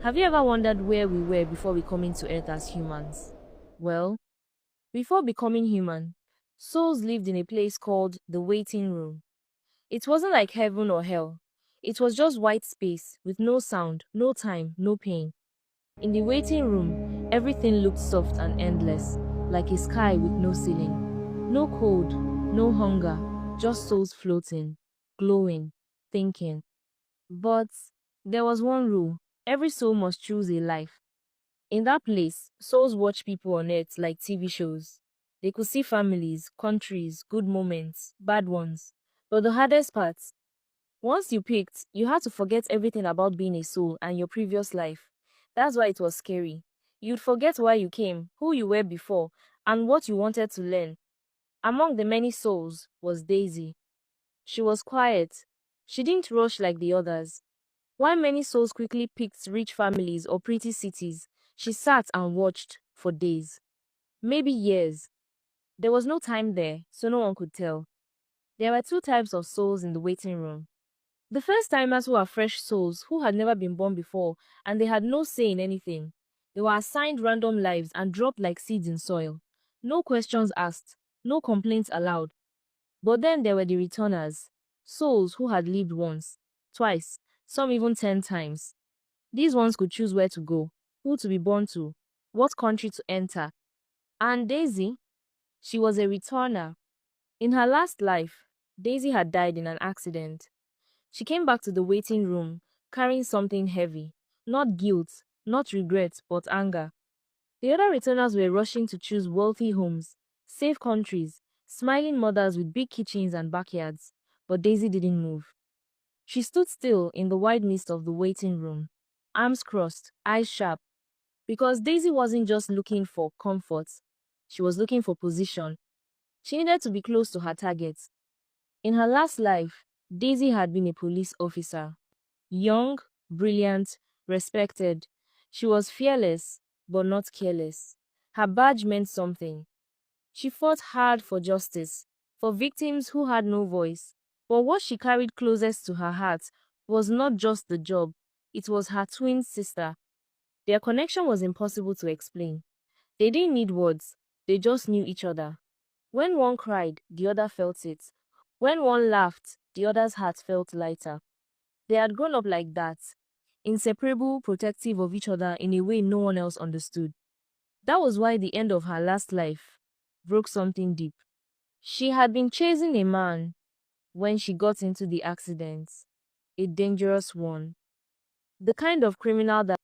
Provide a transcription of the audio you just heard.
Have you ever wondered where we were before we come into Earth as humans? Well, before becoming human, souls lived in a place called the waiting room. It wasn't like heaven or hell. It was just white space with no sound, no time, no pain. In the waiting room, everything looked soft and endless, like a sky with no ceiling. No cold, no hunger, just souls floating, glowing, thinking. But there was one rule: every soul must choose a life. In that place, souls watch people on earth like TV shows. They could see families, countries, good moments, bad ones. But the hardest part, once you picked, you had to forget everything about being a soul and your previous life. That's why it was scary. You'd forget why you came, who you were before, and what you wanted to learn. Among the many souls was Daisy. She was quiet. She didn't rush like the others. While many souls quickly picked rich families or pretty cities, she sat and watched for days, maybe years. There was no time there, so no one could tell. There were two types of souls in the waiting room. The first timers were fresh souls who had never been born before and they had no say in anything. They were assigned random lives and dropped like seeds in soil. No questions asked, no complaints allowed. But then there were the returners, souls who had lived once, twice, some even 10 times. These ones could choose where to go, who to be born to, what country to enter. And Daisy, she was a returner. In her last life, Daisy had died in an accident. She came back to the waiting room, carrying something heavy. Not guilt, not regret, but anger. The other returners were rushing to choose wealthy homes, safe countries, smiling mothers with big kitchens and backyards. But Daisy didn't move. She stood still in the wide mist of the waiting room, arms crossed, eyes sharp, because Daisy wasn't just looking for comfort, she was looking for position. She needed to be close to her target. In her last life, Daisy had been a police officer. Young, brilliant, respected. She was fearless, but not careless. Her badge meant something. She fought hard for justice, for victims who had no voice. But what she carried closest to her heart was not just the job, it was her twin sister. Their connection was impossible to explain. They didn't need words, they just knew each other. When one cried, the other felt it. When one laughed, the other's heart felt lighter. They had grown up like that, inseparable, protective of each other in a way no one else understood. That was why the end of her last life broke something deep. She had been chasing a man when she got into the accident, a dangerous one, the kind of criminal that